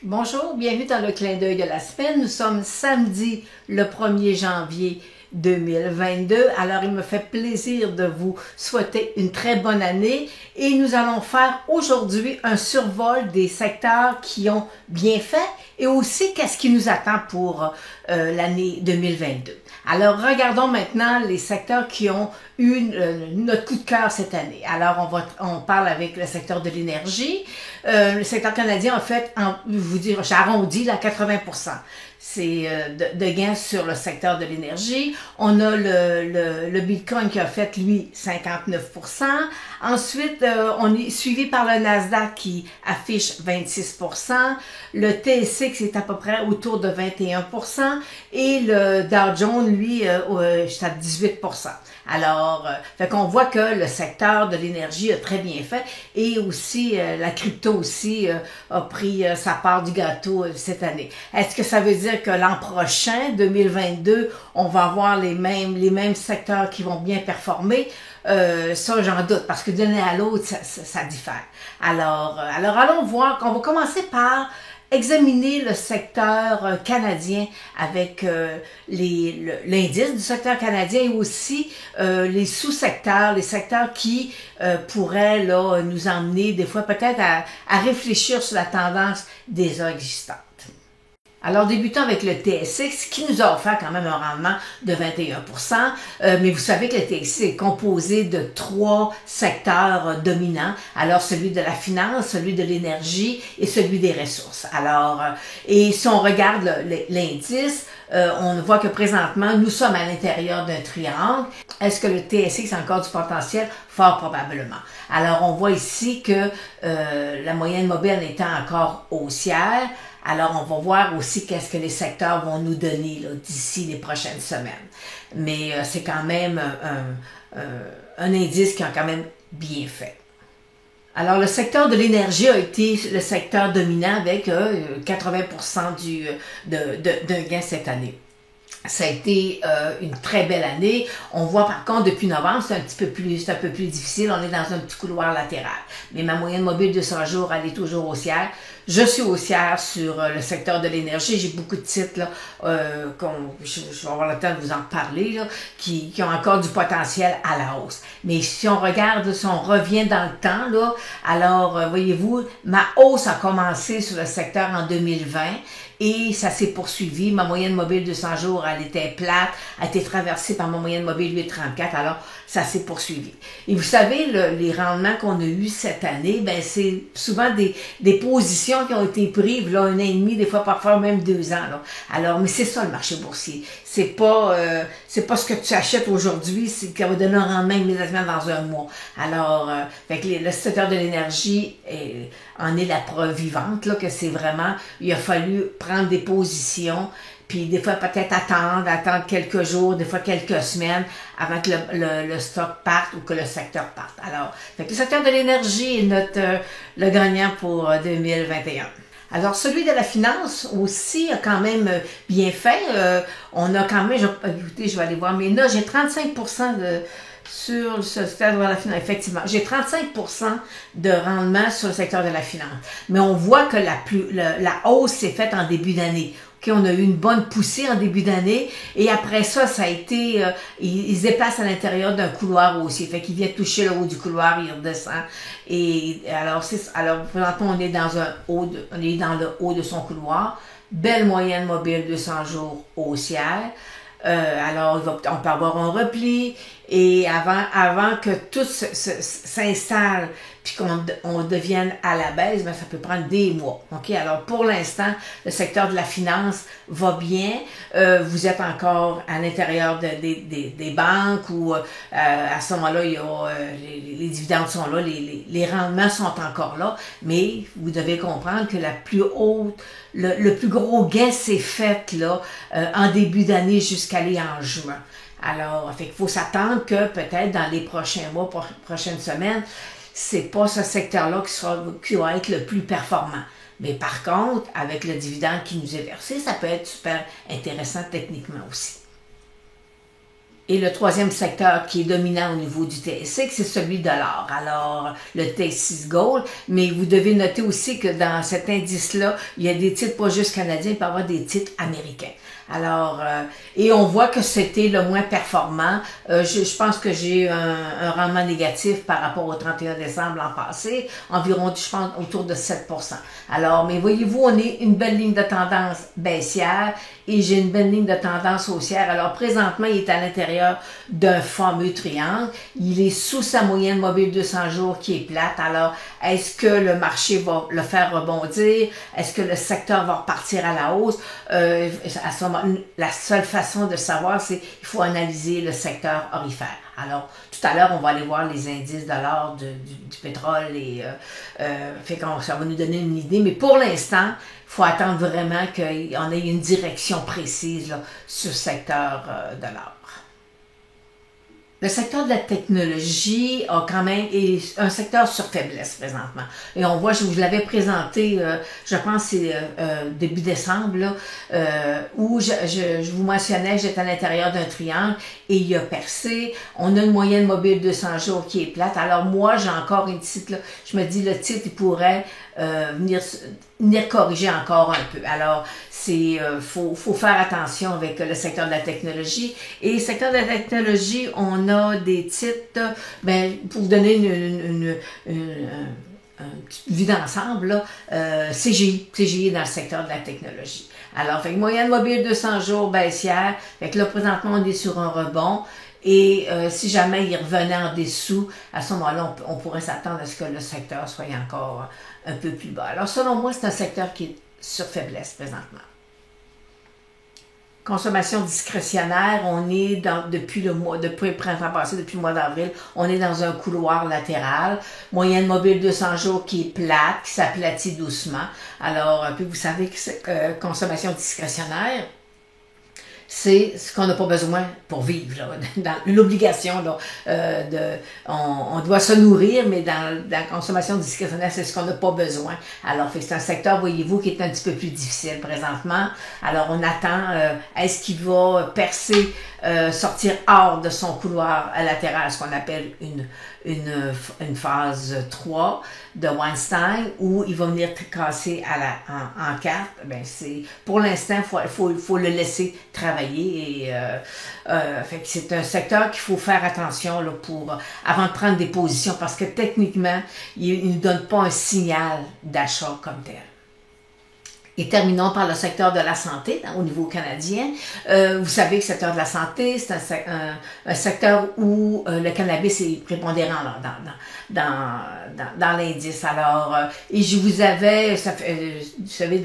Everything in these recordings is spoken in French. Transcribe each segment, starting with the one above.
Bonjour, bienvenue dans le clin d'œil de la semaine. Nous sommes samedi le 1er janvier 2022. Alors, il me fait plaisir de vous souhaiter une très bonne année et nous allons faire aujourd'hui un survol des secteurs qui ont bien fait et aussi qu'est-ce qui nous attend pour l'année 2022. Alors, regardons maintenant les secteurs qui ont eu notre coup de cœur cette année. Alors, on parle avec le secteur de l'énergie. Le secteur canadien a fait, j'arrondis à 80%. C'est de gains sur le secteur de l'énergie. On a le Bitcoin qui a fait, lui, 59%. Ensuite, on est suivi par le Nasdaq qui affiche 26%. Le TSX est à peu près autour de 21%. Et le Dow Jones, lui, est à 18%. Alors, fait qu'on voit que le secteur de l'énergie a très bien fait et aussi la crypto aussi a pris sa part du gâteau cette année. Est-ce que ça veut dire que l'an prochain, 2022, on va avoir les mêmes secteurs qui vont bien performer? Ça, j'en doute, parce que d'une année à l'autre, ça diffère. Alors, allons voir qu'on va commencer par examiner le secteur canadien avec l'indice du secteur canadien et aussi les sous-secteurs, les secteurs qui pourraient là, nous emmener des fois peut-être à réfléchir sur la tendance déjà existante. Alors, débutons avec le TSX qui nous a offert quand même un rendement de 21%. Mais vous savez que le TSX est composé de 3 secteurs dominants. Alors, celui de la finance, celui de l'énergie et celui des ressources. Alors, et si on regarde l'indice, on voit que présentement, nous sommes à l'intérieur d'un triangle. Est-ce que le TSX a encore du potentiel? Fort probablement. Alors, on voit ici que la moyenne mobile étant encore haussière. Alors, on va voir aussi qu'est-ce que les secteurs vont nous donner d'ici les prochaines semaines. Mais c'est quand même un indice qui a quand même bien fait. Alors, le secteur de l'énergie a été le secteur dominant avec 80% d'un gain cette année. Ça a été une très belle année. On voit par contre depuis novembre, c'est un peu plus difficile. On est dans un petit couloir latéral. Mais ma moyenne mobile de 100 jours, elle est toujours haussière. Je suis haussière sur le secteur de l'énergie. J'ai beaucoup de titres là, je vais avoir le temps de vous en parler, là, qui ont encore du potentiel à la hausse. Mais si on regarde, si on revient dans le temps, là, alors voyez-vous, ma hausse a commencé sur le secteur en 2020. Et ça s'est poursuivi. Ma moyenne mobile de 100 jours, elle était plate, a été traversée par ma moyenne mobile 8,34. Alors, ça s'est poursuivi. Et vous savez, les rendements qu'on a eus cette année, ben c'est souvent des positions qui ont été prises là, 1 an et demi, des fois parfois même 2 ans. Là. Alors, mais c'est ça le marché boursier. C'est pas ce que tu achètes aujourd'hui, c'est qui va donner un rendement immédiatement dans un mois. Alors, fait que le secteur de l'énergie en est la preuve vivante, là, que c'est vraiment, il a fallu prendre des positions, puis des fois peut-être attendre quelques jours, des fois quelques semaines avant que le stock parte ou que le secteur parte. Alors, fait que le secteur de l'énergie est le gagnant pour 2021. Alors, celui de la finance aussi a quand même bien fait. On a quand même, écoutez, je vais aller voir mes notes, j'ai 35% sur le secteur de la finance. Effectivement, j'ai 35% de rendement sur le secteur de la finance. Mais on voit que la hausse s'est faite en début d'année. Okay, on a eu une bonne poussée en début d'année et après ça, ça a été, il se déplace à l'intérieur d'un couloir haussier. Fait qu'il vient toucher le haut du couloir, il redescend. Et alors, présentement, on est dans le haut de son couloir. Belle moyenne mobile de 100 jours haussière. Alors, on peut avoir un repli et avant que tout s'installe puis qu'on devienne à la baisse, ben, ça peut prendre des mois. OK? Alors, pour l'instant, le secteur de la finance va bien. Vous êtes encore à l'intérieur des banques où à ce moment-là, il y a, les dividendes sont là, les rendements sont encore là, mais vous devez comprendre que le plus gros gain s'est fait là, en début d'année jusqu'à aller en juin. Alors, il faut s'attendre que peut-être dans les prochains mois, prochaines semaines, c'est pas ce secteur-là qui va être le plus performant. Mais par contre, avec le dividende qui nous est versé, ça peut être super intéressant techniquement aussi. Et le troisième secteur qui est dominant au niveau du TSX, c'est celui de l'or. Alors, le TSX Gold, mais vous devez noter aussi que dans cet indice-là, il y a des titres pas juste canadiens, il peut y avoir des titres américains. Alors, et on voit que c'était le moins performant. Je pense que j'ai eu un rendement négatif par rapport au 31 décembre l'an passé, environ, je pense, autour de 7%. Alors, mais voyez-vous, on est une belle ligne de tendance baissière et j'ai une belle ligne de tendance haussière. Alors, présentement, il est à l'intérieur d'un fameux triangle. Il est sous sa moyenne mobile 200 jours qui est plate. Alors, est-ce que le marché va le faire rebondir? Est-ce que le secteur va repartir à la hausse? À ce moment, la seule façon de savoir, c'est qu'il faut analyser le secteur aurifère. Alors, tout à l'heure, on va aller voir les indices de l'or, du pétrole, et ça va nous donner une idée. Mais pour l'instant, il faut attendre vraiment qu'on ait une direction précise là, sur le secteur de l'or. Le secteur de la technologie a quand même est un secteur sur faiblesse présentement. Et on voit, je vous l'avais présenté, je pense c'est début décembre, là, où je vous mentionnais que j'étais à l'intérieur d'un triangle et il a percé. On a une moyenne mobile 200 jours qui est plate. Alors moi, j'ai encore une titre, là, je me dis le titre, il pourrait venir corriger encore un peu. Alors, faut faire attention avec le secteur de la technologie. Et le secteur de la technologie, on a des titres, pour vous donner une vue d'ensemble, CGI est dans le secteur de la technologie. Alors, fait que moyenne mobile 200 jours baissière, fait que là, présentement, on est sur un rebond. Et si jamais il revenait en dessous, à ce moment-là, on pourrait s'attendre à ce que le secteur soit encore un peu plus bas. Alors, selon moi, c'est un secteur qui est sur faiblesse présentement. Consommation discrétionnaire, on est depuis le printemps passé, depuis le mois d'avril, on est dans un couloir latéral. Moyenne mobile 200 jours qui est plate, qui s'aplatit doucement. Alors, puis vous savez que consommation discrétionnaire, c'est ce qu'on n'a pas besoin pour vivre, là, dans l'obligation. On doit se nourrir, mais dans la consommation discrétionnaire, c'est ce qu'on n'a pas besoin. Alors, c'est un secteur, voyez-vous, qui est un petit peu plus difficile présentement. Alors, on attend, est-ce qu'il va percer, sortir hors de son couloir latéral, ce qu'on appelle une phase 3 de Weinstein, où il va venir casser en 4. Pour l'instant, il faut le laisser travailler. Et fait que c'est un secteur qu'il faut faire attention là, avant de prendre des positions, parce que techniquement, il ne donne pas un signal d'achat comme tel. Et terminons par le secteur de la santé au niveau canadien. Vous savez que le secteur de la santé, c'est un secteur où le cannabis est prépondérant dans l'indice. Alors, et je vous avais, vous savez,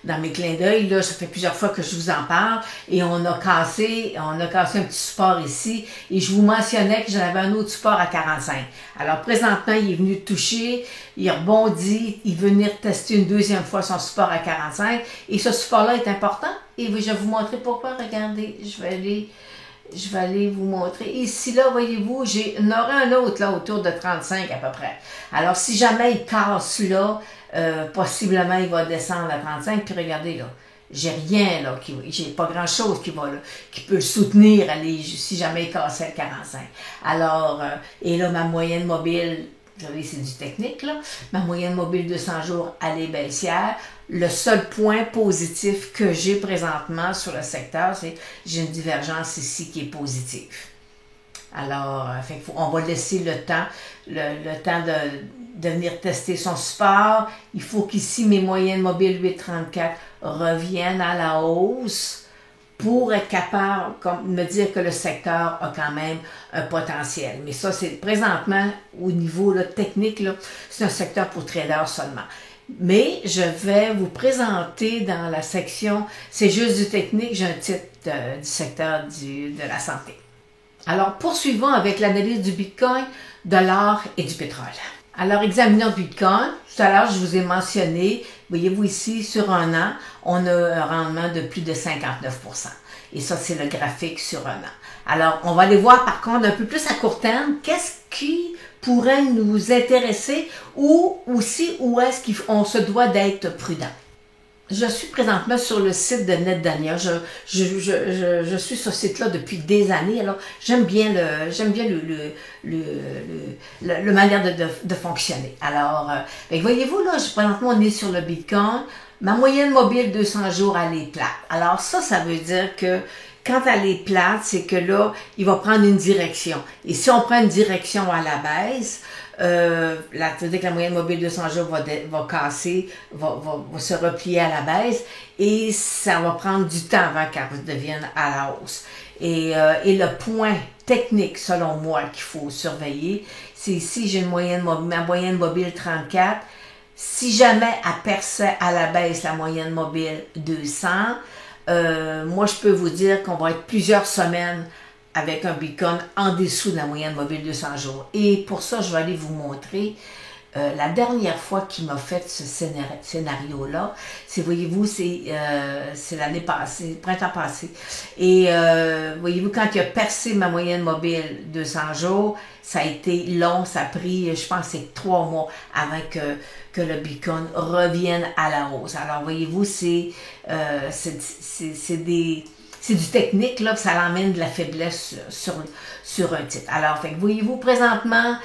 dans mes clins d'œil, là, ça fait plusieurs fois que je vous en parle, et on a cassé un petit support ici, et je vous mentionnais que j'en avais un autre support à 45. Alors, présentement, il est venu toucher, il rebondit, il veut venir tester une deuxième fois son support à 45, et ce support-là est important, et je vais vous montrer pourquoi. Regardez, je vais aller vous montrer. Ici, là, voyez-vous, j'en aurai un autre, là, autour de 35 à peu près. Alors, si jamais il casse là, possiblement, il va descendre à 35, puis regardez, là, j'ai rien, là, j'ai pas grand-chose qui peut le soutenir, si jamais il cassait le 45. Alors, et là, ma moyenne mobile, vous savez, c'est du technique, là. Ma moyenne mobile 200 jours, elle est baissière. Le seul point positif que j'ai présentement sur le secteur, c'est que j'ai une divergence ici qui est positive. Alors, on va laisser le temps de venir tester son support. Il faut qu'ici, mes moyennes mobiles 8,34 reviennent à la hausse pour être capable de me dire que le secteur a quand même un potentiel. Mais ça, c'est présentement, au niveau là, technique, c'est un secteur pour traders seulement. Mais je vais vous présenter dans la section, c'est juste du technique, j'ai un titre du secteur de la santé. Alors, poursuivons avec l'analyse du Bitcoin, de l'or et du pétrole. Alors, examinons le Bitcoin. Tout à l'heure, je vous ai mentionné, voyez-vous ici, sur un an, on a un rendement de plus de 59%. Et ça, c'est le graphique sur un an. Alors, on va aller voir par contre un peu plus à court terme, qu'est-ce qui pourrait nous intéresser ou aussi où est-ce qu'on se doit d'être prudent. Je suis présentement sur le site de NetDania. Je suis sur ce site-là depuis des années. Alors, j'aime bien le manière de fonctionner. Alors, voyez-vous, là, présentement, on est sur le Bitcoin. Ma moyenne mobile 200 jours, elle est plate. Alors, ça veut dire que quand elle est plate, c'est que là, il va prendre une direction. Et si on prend une direction à la baisse, c'est-à-dire que la moyenne mobile 200 jours va casser, va se replier à la baisse et ça va prendre du temps avant qu'elle devienne à la hausse. Et le point technique, selon moi, qu'il faut surveiller, c'est ici, j'ai ma moyenne mobile 34. Si jamais elle perçait à la baisse la moyenne mobile 200, moi, je peux vous dire qu'on va être plusieurs semaines avec un Bitcoin en dessous de la moyenne mobile 200 jours. Et pour ça, je vais aller vous montrer la dernière fois qu'il m'a fait ce scénario-là. Voyez-vous, c'est l'année passée, le printemps passé. Et voyez-vous, quand il a percé ma moyenne mobile 200 jours, ça a été long, ça a pris, je pense, c'est 3 mois avant que le Bitcoin revienne à la hausse. Alors, voyez-vous, c'est du technique, là, que ça l'emmène de la faiblesse sur un titre. Alors, voyez-vous, présentement,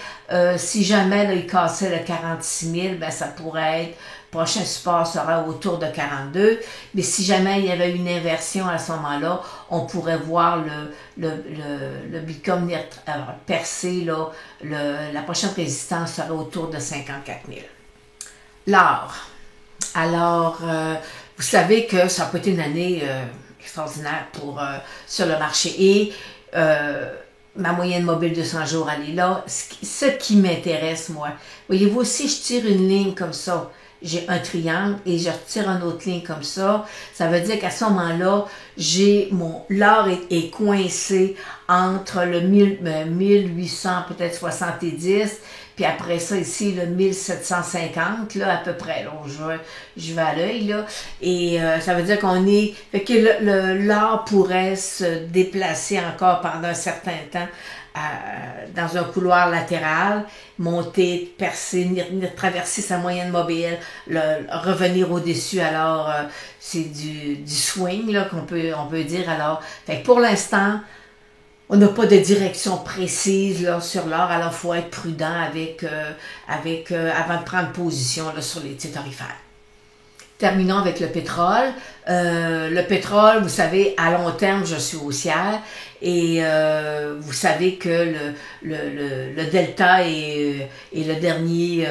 si jamais là, il cassait le 46 000, ben, ça pourrait être, prochain support sera autour de 42. Mais si jamais il y avait une inversion à ce moment-là, on pourrait voir le Bitcoin percer, là, la prochaine résistance serait autour de 54 000. L'or. Alors, vous savez que ça a pas été une année extraordinaire sur le marché. Et ma moyenne mobile 200 jours, elle est là. Ce qui m'intéresse, moi, voyez-vous, si je tire une ligne comme ça, j'ai un triangle et je retire une autre ligne comme ça veut dire qu'à ce moment-là, l'or est coincé entre le 1800, peut-être 70, puis après ça, ici, le 1750, là, à peu près, là, je vais à l'œil, là, et ça veut dire fait que l'or pourrait se déplacer encore pendant un certain temps dans un couloir latéral, monter, percer, traverser sa moyenne mobile, revenir au-dessus. Alors, c'est du swing, là, on peut dire. Alors, pour l'instant, on n'a pas de direction précise là, sur l'or, alors il faut être prudent avant de prendre position là, sur les titres tarifaires. Terminons avec le pétrole. Le pétrole, vous savez, à long terme, je suis haussière et vous savez que le Delta et le dernier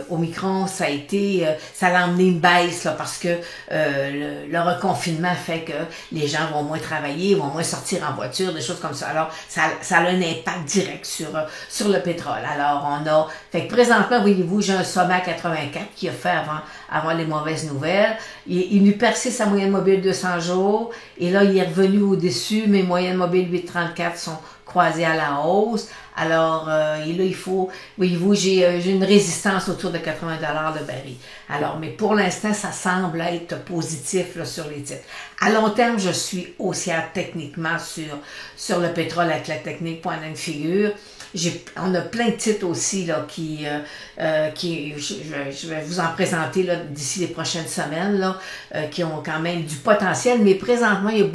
Omicron, ça l'a emmené une baisse là, parce que le reconfinement fait que les gens vont moins travailler, vont moins sortir en voiture, des choses comme ça. Alors, ça a un impact direct sur le pétrole. Alors, fait que présentement, voyez-vous, j'ai un sommet à 84 qui a fait avant les mauvaises nouvelles. Il lui perçait sa moyenne mobile 200 jours et là, il est revenu au-dessus. Mes moyennes mobiles 834 sont croisées à la hausse. Alors, et là, voyez-vous, j'ai une résistance autour de 80 $ le baril. Alors, mais pour l'instant, ça semble être positif là, sur les titres. À long terme, je suis haussière techniquement sur le pétrole avec la technique point d'une figure. On a plein de titres aussi là, je vais vous en présenter là, d'ici les prochaines semaines là, qui ont quand même du potentiel, mais présentement, il y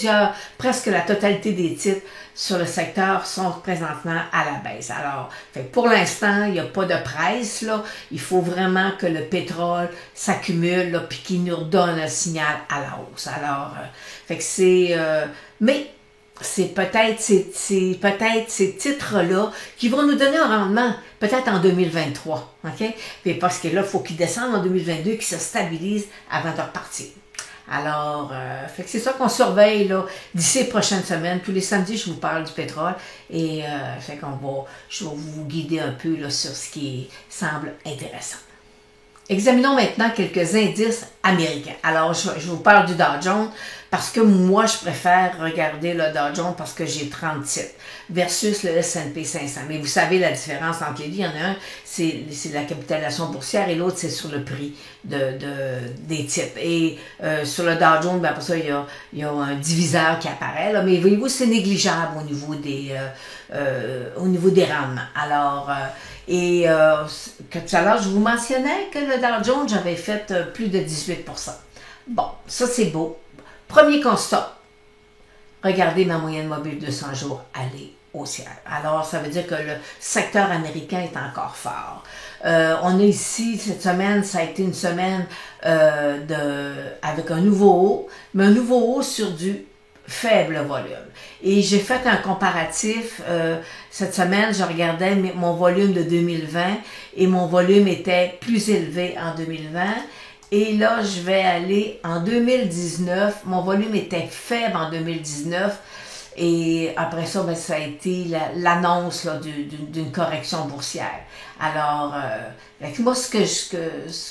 a presque la totalité des titres sur le secteur sont présentement à la baisse. Alors, pour l'instant, il n'y a pas de presse, là. Il faut vraiment que le pétrole s'accumule, puis qu'il nous redonne un signal à la hausse. Alors, mais c'est peut-être ces titres-là qui vont nous donner un rendement, peut-être en 2023, OK? Puis parce que là, il faut qu'ils descendent en 2022, qu'ils se stabilisent avant de repartir. Alors, c'est ça qu'on surveille là d'ici les prochaines semaines. Tous les samedis, je vous parle du pétrole et je vais vous guider un peu là, sur ce qui semble intéressant. Examinons maintenant quelques indices américains. Alors, je vous parle du Dow Jones parce que moi, je préfère regarder le Dow Jones parce que j'ai 30 titres versus le S&P 500. Mais vous savez la différence entre les deux. Il y en a un, c'est la capitalisation boursière et l'autre, c'est sur le prix des titres. Et sur le Dow Jones, après ça, il y a un diviseur qui apparaît. Là, mais voyez-vous, c'est négligeable au niveau des rendements. Alors, tout à l'heure, je vous mentionnais que le Dow Jones, j'avais fait plus de 18%. Bon, ça c'est beau. Premier constat, regardez ma moyenne mobile 200 jours aller haussière. Alors, ça veut dire que le secteur américain est encore fort. On est ici, cette semaine, ça a été une semaine avec un nouveau haut, mais un nouveau haut sur du faible volume. Et j'ai fait un comparatif. Cette semaine, je regardais mon volume de 2020 et mon volume était plus élevé en 2020. Et là, je vais aller en 2019. Mon volume était faible en 2019. Et après ça, ben, ça a été l'annonce d'une correction boursière. Alors, moi, ce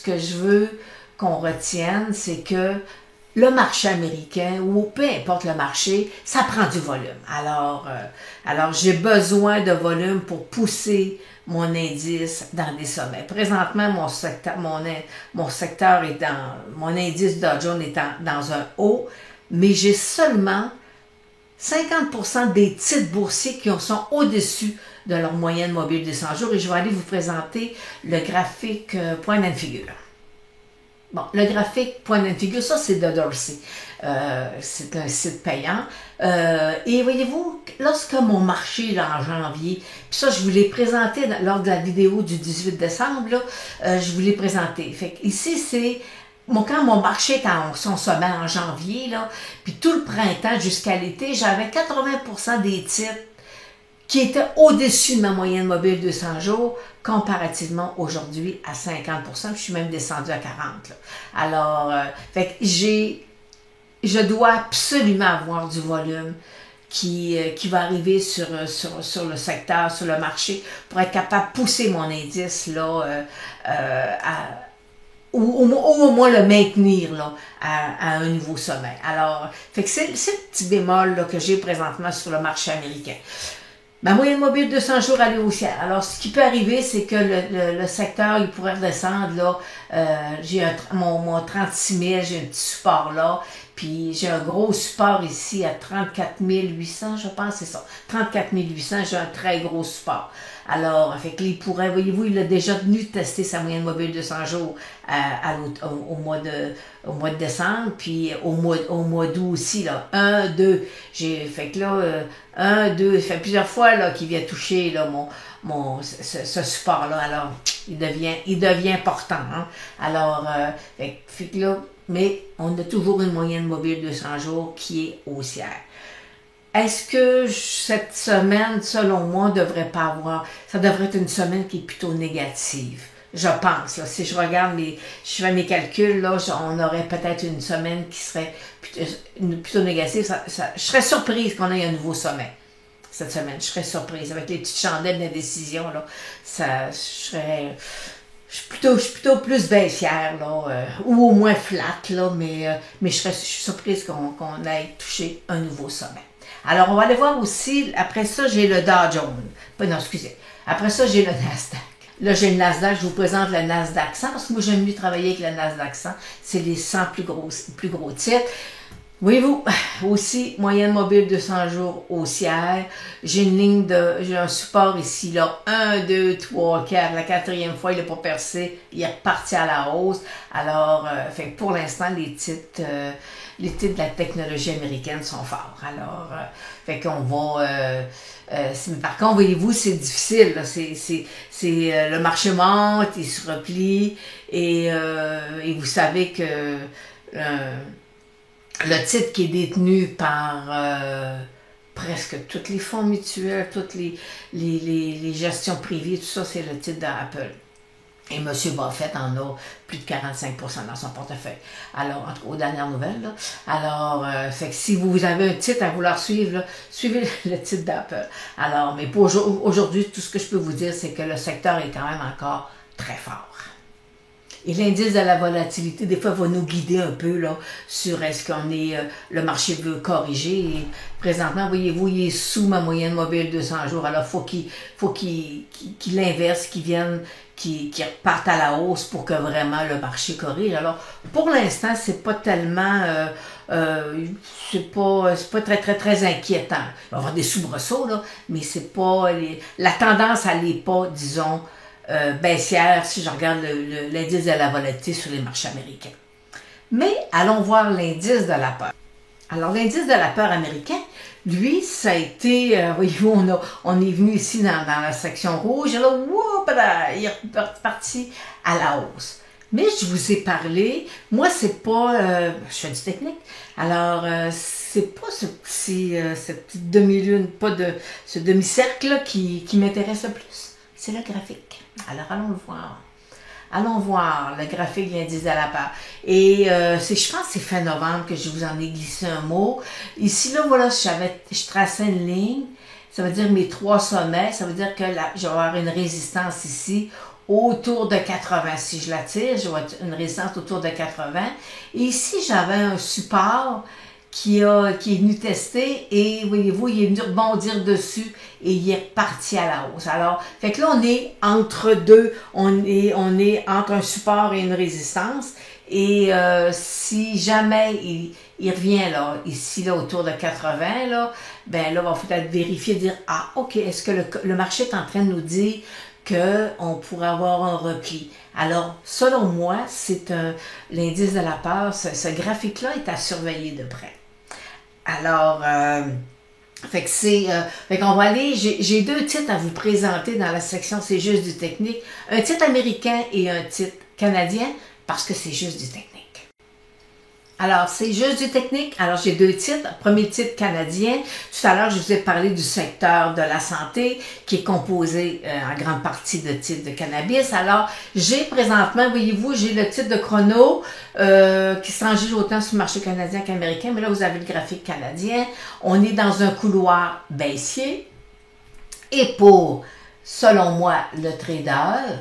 que je veux qu'on retienne, c'est que le marché américain, ou peu importe le marché, ça prend du volume. Alors j'ai besoin de volume pour pousser mon indice dans des sommets. Présentement, mon secteur est mon indice Dow Jones est dans un haut, mais j'ai seulement 50% des titres boursiers qui sont au-dessus de leur moyenne mobile des 100 jours. Et je vais aller vous présenter le graphique point and figure. Bon, le graphique point and figure, ça c'est de Dorsey. C'est un site payant. Et voyez-vous, lorsque mon marché là, en janvier, puis ça je vous l'ai présenté lors de la vidéo du 18 décembre, là, je vous l'ai présenté. Fait que ici c'est quand mon marché est en son sommet en janvier, là, puis tout le printemps jusqu'à l'été, j'avais 80% des titres qui était au-dessus de ma moyenne mobile 200 jours, comparativement aujourd'hui à 50%, puis je suis même descendue à 40%. Là. Alors, fait que je dois absolument avoir du volume qui va arriver sur le secteur, sur le marché, pour être capable de pousser mon indice là, ou au moins le maintenir là, à un nouveau sommet. Alors, fait que c'est le petit bémol là, que j'ai présentement sur le marché américain. Ma moyenne mobile 200 jours aller haussière. Alors, ce qui peut arriver, c'est que le secteur, il pourrait redescendre, là. J'ai mon 36 000, j'ai un petit support là. Puis, j'ai un gros support ici à 34 800, je pense, c'est ça. 34 800, j'ai un très gros support. Alors, fait que il pourrait, voyez-vous, il a déjà tenu de tester sa moyenne mobile 200 jours au mois de décembre, puis au mois d'août aussi, là. 1, 2. Fait que là, 1, 2, il fait plusieurs fois, là, qu'il vient toucher, là, ce support-là. Alors, il devient important, hein. Alors, fait que là, mais on a toujours une moyenne mobile 200 jours qui est haussière. Est-ce que cette semaine, selon moi, ça devrait être une semaine qui est plutôt négative? Je pense, là, si je regarde je fais mes calculs, là, on aurait peut-être une semaine qui serait plutôt négative. Je serais surprise qu'on ait un nouveau sommet cette semaine. Je serais surprise. Avec les petites chandelles d'indécision, là, je suis plutôt plus baissière, là, ou au moins flat, là, mais je suis surprise qu'on ait touché un nouveau sommet. Alors, on va aller voir aussi, après ça, j'ai le Dow Jones. Non, excusez. Après ça, j'ai le Nasdaq. Là, j'ai le Nasdaq, je vous présente le Nasdaq 100, parce que moi, j'aime mieux travailler avec le Nasdaq 100. C'est les 100 plus gros titres. Voyez-vous, aussi, moyenne mobile 200 jours haussière. J'ai un support ici, là, 1, 2, 3, 4. La quatrième fois, il n'a pas percé, il est reparti à la hausse. Alors, fait pour l'instant, les titres de la technologie américaine sont forts. Alors, fait qu'on va... par contre, voyez-vous, c'est difficile. Là. Le marché monte, il se replie, et vous savez que... le titre qui est détenu par presque tous les fonds mutuels, toutes les gestions privées, tout ça, c'est le titre d'Apple. Et M. Buffett en a plus de 45% dans son portefeuille. Alors, en tout cas, aux dernières nouvelles, là. Alors, fait que si vous avez un titre à vouloir suivre, là, suivez le titre d'Apple. Alors, mais pour aujourd'hui, tout ce que je peux vous dire, c'est que le secteur est quand même encore très fort. Et l'indice de la volatilité, des fois, va nous guider un peu là, sur est-ce qu'on est, le marché veut corriger. Et présentement, voyez-vous, il est sous ma moyenne mobile 200 jours. Alors, il faut qu'il inverse, qu'il reparte à la hausse pour que vraiment le marché corrige. Alors, pour l'instant, c'est pas tellement... c'est pas très, très, très inquiétant. Il va y avoir des soubresauts, là, mais c'est pas... la tendance, elle n'est pas, disons... baissière si je regarde l'indice de la volatilité sur les marchés américains. Mais allons voir l'indice de la peur. Alors, l'indice de la peur américain, lui, ça a été, voyez-vous, on est venu ici dans la section rouge, et là, whoop, il est reparti à la hausse. Mais je vous ai parlé, moi, c'est pas, je fais du technique, alors, c'est pas cette petite demi-lune, pas de ce demi-cercle qui m'intéresse le plus, c'est le graphique. Alors, allons le voir. Allons voir le graphique de l'indice de la peur. Et je pense que c'est fin novembre que je vous en ai glissé un mot. Ici, là, voilà, je traçais une ligne. Ça veut dire mes 3 sommets. Ça veut dire que là, je vais avoir une résistance ici autour de 80. Si je la tire, je vais avoir une résistance autour de 80. Et ici, j'avais un support qui est venu tester et voyez-vous, il est venu rebondir dessus et il est reparti à la hausse. Alors, fait que là, on est entre deux, on est entre un support et une résistance. Et si jamais il revient là, ici, là, autour de 80, là, ben là, il va peut-être vérifier, dire, ah, ok, est-ce que le marché est en train de nous dire qu'on pourrait avoir un repli. Alors, selon moi, c'est l'indice de la peur, ce graphique-là est à surveiller de près. Alors, fait qu'on va aller, j'ai 2 titres à vous présenter dans la section C'est juste du technique. Un titre américain et un titre canadien, parce que c'est juste du technique. Alors, c'est juste du technique. Alors, j'ai 2 titres. Premier titre canadien. Tout à l'heure, je vous ai parlé du secteur de la santé qui est composé en grande partie de titres de cannabis. Alors, j'ai présentement, voyez-vous, j'ai le titre de chrono qui s'enregistre autant sur le marché canadien qu'américain. Mais là, vous avez le graphique canadien. On est dans un couloir baissier. Et pour, selon moi, le trader,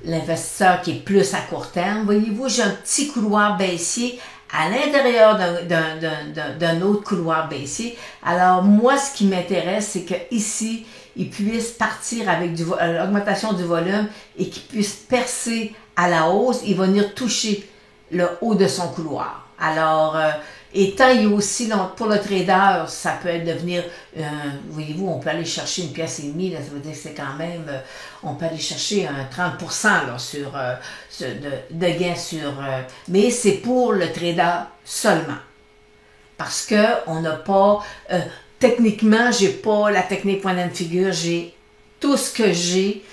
l'investisseur qui est plus à court terme, voyez-vous, j'ai un petit couloir baissier à l'intérieur d'un autre couloir baissier. Alors, moi, ce qui m'intéresse, c'est qu'ici, il puisse partir avec l'augmentation du volume et qu'il puisse percer à la hausse. Il va venir toucher le haut de son couloir. Alors, étant il y a aussi, pour le trader, ça peut être devenir, voyez-vous, on peut aller chercher une pièce et demie, là, ça veut dire que c'est quand même, on peut aller chercher un 30% là, de gain sur, mais c'est pour le trader seulement. Parce que on n'a pas, techniquement, j'ai pas la technique point and figure, j'ai tout ce que j'ai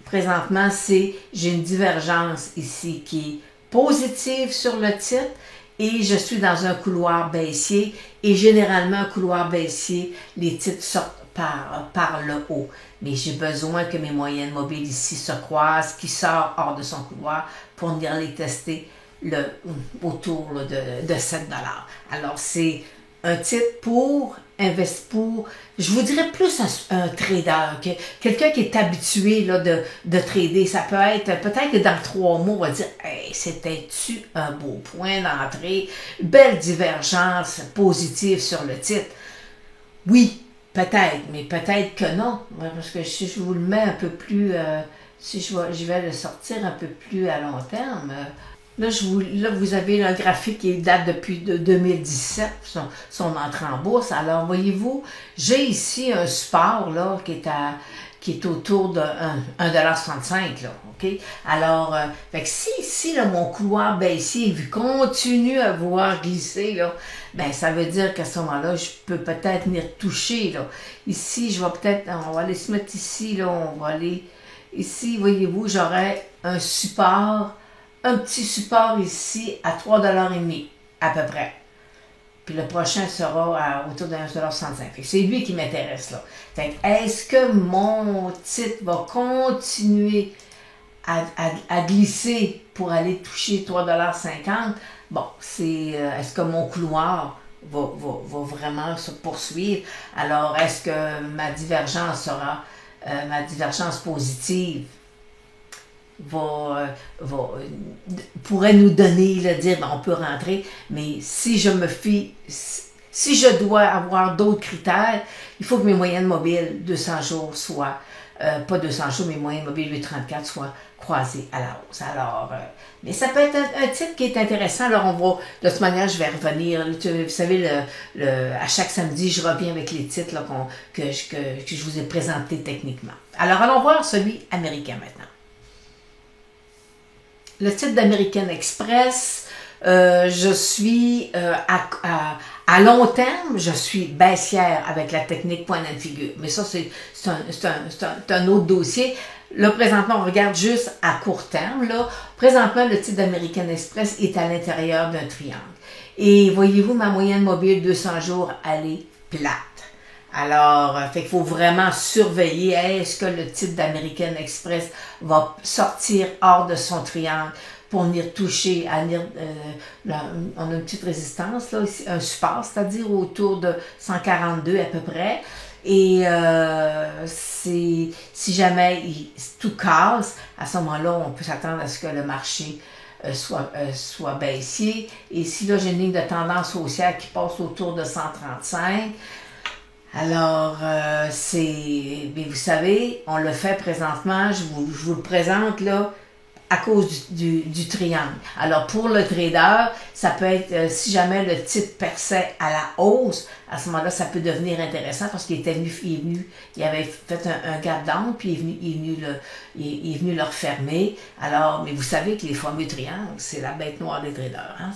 présentement, j'ai une divergence ici qui est positive sur le titre, et je suis dans un couloir baissier, et généralement, un couloir baissier, les titres sortent par le haut. Mais j'ai besoin que mes moyennes mobiles ici se croisent, qui sortent hors de son couloir pour venir les tester autour de 7 $. Alors, c'est un titre pour investir, je vous dirais plus un trader, quelqu'un qui est habitué là, de trader. Ça peut être, peut-être que dans 3 mois, on va dire, hey, c'était-tu un beau point d'entrée, belle divergence positive sur le titre. Oui, peut-être, mais peut-être que non, parce que si je vous le mets un peu plus, si je vais le sortir un peu plus à long terme, là, vous avez un graphique qui date depuis 2017, son entrée en bourse. Alors, voyez-vous, j'ai ici un support là, qui est autour de 1,65 $. Là, OK? Alors, fait que si ici, là, mon couloir baissier continue à vouloir glisser, là, ben, ça veut dire qu'à ce moment-là, je peux peut-être venir toucher. Là. Ici, on va aller se mettre ici, là, on va aller ici, voyez-vous, j'aurai un support, un petit support ici à 3,5 $ à peu près. Puis le prochain sera autour de 1,65 $. C'est lui qui m'intéresse là. Est-ce que mon titre va continuer à glisser pour aller toucher 3,50 $? Bon, est-ce que mon couloir va vraiment se poursuivre? Alors, est-ce que ma divergence positive pourrait nous donner, dire on peut rentrer, mais si je dois avoir d'autres critères, il faut que mes moyennes mobiles 200 jours soient, pas 200 jours, mes moyennes mobiles 834 soient croisées à la hausse. Alors, mais ça peut être un titre qui est intéressant. Alors, de toute manière, je vais revenir. Vous savez, à chaque samedi, je reviens avec les titres là, que je vous ai présentés techniquement. Alors, allons voir celui américain maintenant. Le titre d'American Express, je suis à long terme, je suis baissière avec la technique point and figure. Mais ça, c'est un autre dossier. Là, présentement, on regarde juste à court terme. Là. Présentement, le titre d'American Express est à l'intérieur d'un triangle. Et voyez-vous, ma moyenne mobile 200 jours, elle est plate. Alors, fait qu'il faut vraiment surveiller, est-ce que le titre d'American Express va sortir hors de son triangle pour venir toucher, on a une petite résistance, là, un support, c'est-à-dire autour de 142 à peu près. Et si jamais tout casse, à ce moment-là, on peut s'attendre à ce que le marché soit baissier. Et si là, j'ai une ligne de tendance haussière qui passe autour de 135, alors, mais vous savez, on le fait présentement, je vous le présente là, à cause du triangle. Alors, pour le trader, ça peut être, si jamais le titre perçait à la hausse, à ce moment-là, ça peut devenir intéressant parce qu'il il avait fait un gap down, puis il est venu le refermer. Alors, mais vous savez que les fameux triangles, c'est la bête noire des traders. Hein?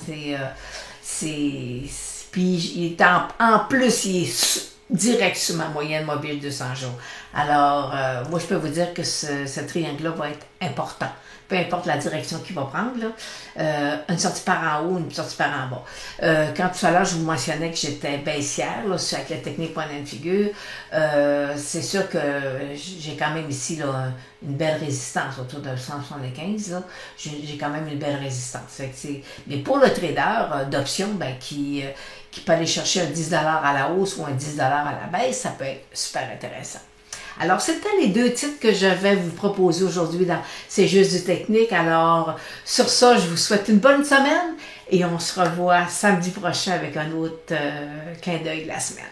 Puis, il est en plus, il est direct sur ma moyenne mobile 200 jours. Alors, moi, je peux vous dire que ce triangle-là va être important. Peu importe la direction qu'il va prendre, là. Une sortie par en haut, une sortie par en bas. Quand tout à l'heure, je vous mentionnais que j'étais baissière, là, avec la technique point and figure, c'est sûr que j'ai quand même ici là, une belle résistance, autour de 175, là. J'ai quand même une belle résistance. Mais pour le trader d'options, qui peut aller chercher un 10$ à la hausse ou un 10$ à la baisse, ça peut être super intéressant. Alors, c'était les deux titres que je vais vous proposer aujourd'hui dans C'est juste du technique. Alors, sur ça, je vous souhaite une bonne semaine et on se revoit samedi prochain avec un autre clin d'œil de la semaine.